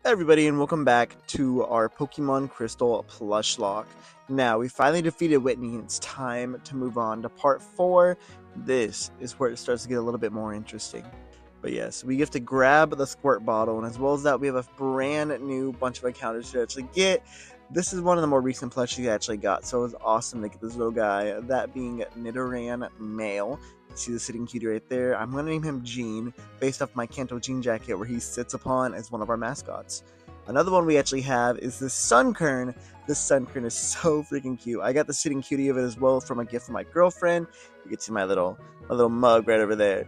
Everybody, and welcome back to our Pokemon Crystal Plushlocke. Now, we finally defeated Whitney, and it's time to move on to part 4. This is where it starts to get a little bit more interesting. But yes, we have to grab the squirt bottle, and as well as that, we have a brand new bunch of encounters to actually get. This is one of the more recent plushies I actually got, so it was awesome to get this little guy, that being Nidoran Male. See the sitting cutie right there. I'm going to name him Gene, based off my Kanto Gene jacket where he sits upon as one of our mascots. Another one we actually have is this Sunkern. This Sunkern is so freaking cute. I got the sitting cutie of it as well from a gift from my girlfriend. You can see my little mug right over there.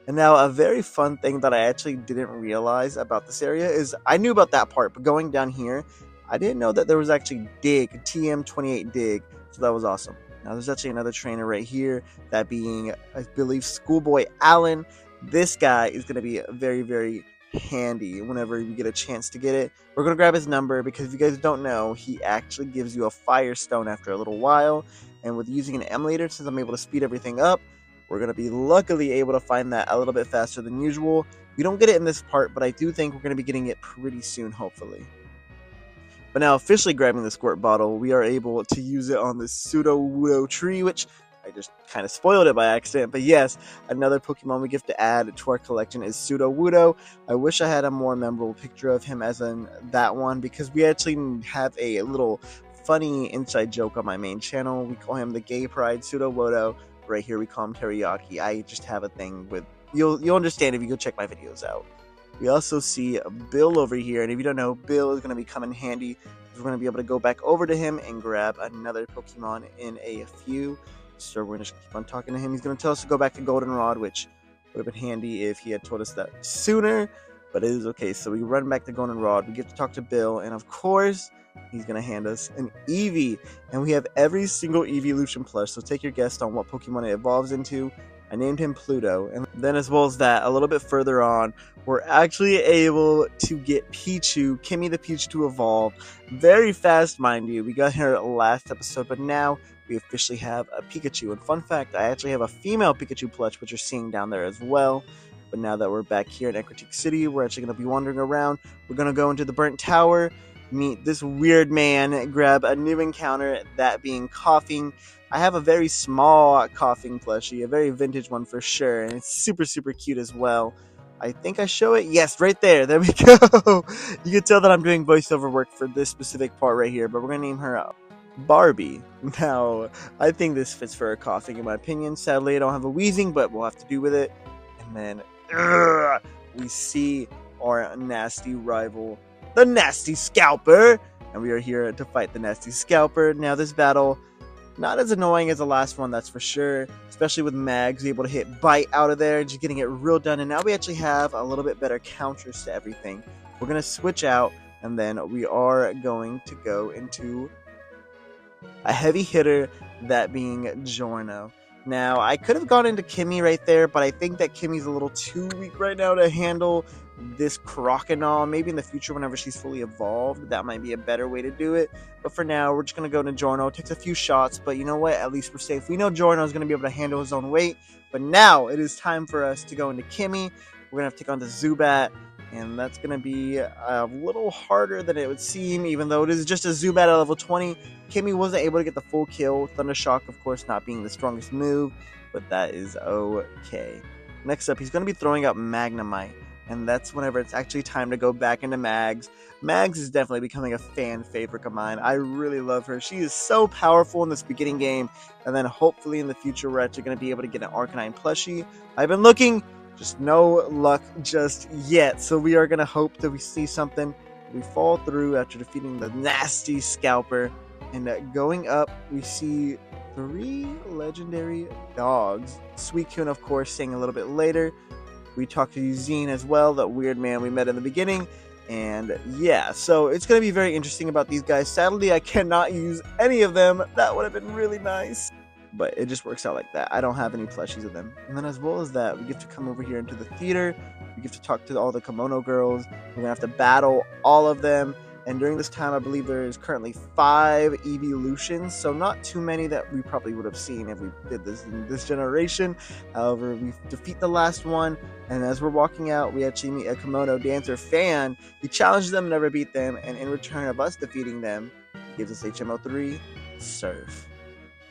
And now a very fun thing that I actually didn't realize about this area is I knew about that part, but going down here, I didn't know that there was actually Dig, TM28 Dig, so that was awesome. Now there's actually another trainer right here, that being, I believe, Schoolboy Allen. This guy is going to be very, very handy whenever you get a chance to get it. We're going to grab his number because if you guys don't know, he actually gives you a Firestone after a little while. And with using an emulator, since I'm able to speed everything up, we're going to be luckily able to find that a little bit faster than usual. We don't get it in this part, but I do think we're going to be getting it pretty soon, hopefully. But now, officially grabbing the squirt bottle, we are able to use it on this Pseudo-Wudo tree, which I just kind of spoiled it by accident. But yes, another Pokemon we get to add to our collection is Pseudo-Wudo. I wish I had a more memorable picture of him as in that one, because we actually have a little funny inside joke on my main channel. We call him the Gay Pride Pseudo-Wudo. Right here, we call him Teriyaki. I just have a thing with... You'll understand if you go check my videos out. We also see Bill over here, and if you don't know, Bill is going to be coming handy. We're going to be able to go back over to him and grab another Pokemon in a few. So we're going to just keep on talking to him. He's going to tell us to go back to Goldenrod, which would have been handy if he had told us that sooner, but it is okay. So we run back to Goldenrod. We get to talk to Bill, and of course, he's going to hand us an Eevee. And we have every single Eeveelution plush, so take your guess on what Pokemon it evolves into. I named him Pluto, and then as well as that, a little bit further on, we're actually able to get Pichu, Kimmy the Pichu, to evolve very fast, mind you. We got here last episode, but now we officially have a Pikachu. And fun fact, I actually have a female Pikachu plush, which you're seeing down there as well. But now that we're back here in Ecruteak City, we're actually going to be wandering around. We're going to go into the Burnt Tower, meet this weird man, grab a new encounter, that being Coughing. I have a very small Coughing plushie, a very vintage one for sure, and it's super, super cute as well. I think I show it. Yes, right there. There we go. You can tell that I'm doing voiceover work for this specific part right here, but we're going to name her Barbie. Now, I think this fits for a Coughing in my opinion. Sadly, I don't have a Wheezing, but we'll have to do with it. And then we see our nasty rival, the Nasty Scalper, and we are here to fight the Nasty Scalper. Now, this battle, not as annoying as the last one, that's for sure, especially with Mags able to hit Bite out of there, just getting it real done. And now we actually have a little bit better counters to everything. We're going to switch out, and then we are going to go into a heavy hitter, that being Giorno. Now, I could have gone into Kimmy right there, but I think that Kimmy's a little too weak right now to handle this Croconaw. Maybe in the future, whenever she's fully evolved, that might be a better way to do it. But for now, we're just going to go into Giorno. It takes a few shots, but you know what? At least we're safe. We know Giorno is going to be able to handle his own weight. But now, it is time for us to go into Kimmy. We're going to have to take on the Zubat, and that's going to be a little harder than it would seem, even though it is just a Zubat at level 20. Kimmy wasn't able to get the full kill. Thundershock, of course, not being the strongest move, but that is okay. Next up, he's going to be throwing out Magnemite, and that's whenever it's actually time to go back into Mags. Mags is definitely becoming a fan favorite of mine. I really love her. She is so powerful in this beginning game, and then hopefully in the future we're actually going to be able to get an Arcanine plushie. I've been looking, just no luck just yet, so we are going to hope that we see something. We fall through after defeating the Nasty Scalper, and going up we see 3 legendary dogs. Suicune, of course, staying a little bit later. We talked to Eugene as well, that weird man we met in the beginning. And yeah, so it's going to be very interesting about these guys. Sadly, I cannot use any of them. That would have been really nice, but it just works out like that. I don't have any plushies of them. And then as well as that, we get to come over here into the theater. We get to talk to all the kimono girls. We're going to have to battle all of them. And during this time, I believe there is currently 5 evolutions, so not too many that we probably would have seen if we did this in this generation. However, we defeat the last one, and as we're walking out, we actually meet a Kimono Dancer fan. He challenges them, never beat them, and in return of us defeating them, he gives us HMO3, Surf.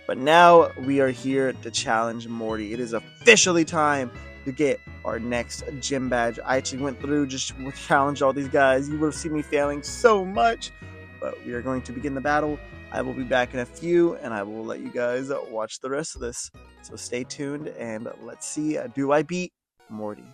But now we are here to challenge Morty. It is officially time to get our next gym badge. I actually went through, just challenged all these guys. You would have seen me failing so much, but we are going to begin the battle. I will be back in a few, and I will let you guys watch the rest of this. So stay tuned, and let's see, do I beat Morty?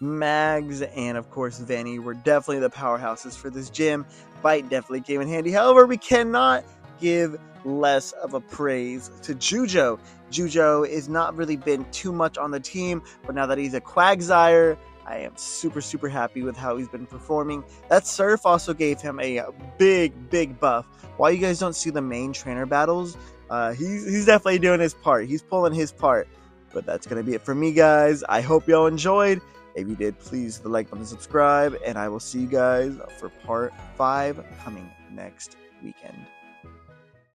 Mags and of course Vanny were definitely the powerhouses for this gym. Bite definitely came in handy. However, we cannot give less of a praise to Jujo. Jujo has not really been too much on the team, but now that he's a Quagsire, I am super happy with how he's been performing. That Surf also gave him a big buff. While you guys don't see the main trainer battles, he's definitely doing his part. He's pulling his part. But that's going to be it for me, guys. I hope y'all enjoyed. If you did, please hit the like button and subscribe, and I will see you guys for part 5 coming next weekend.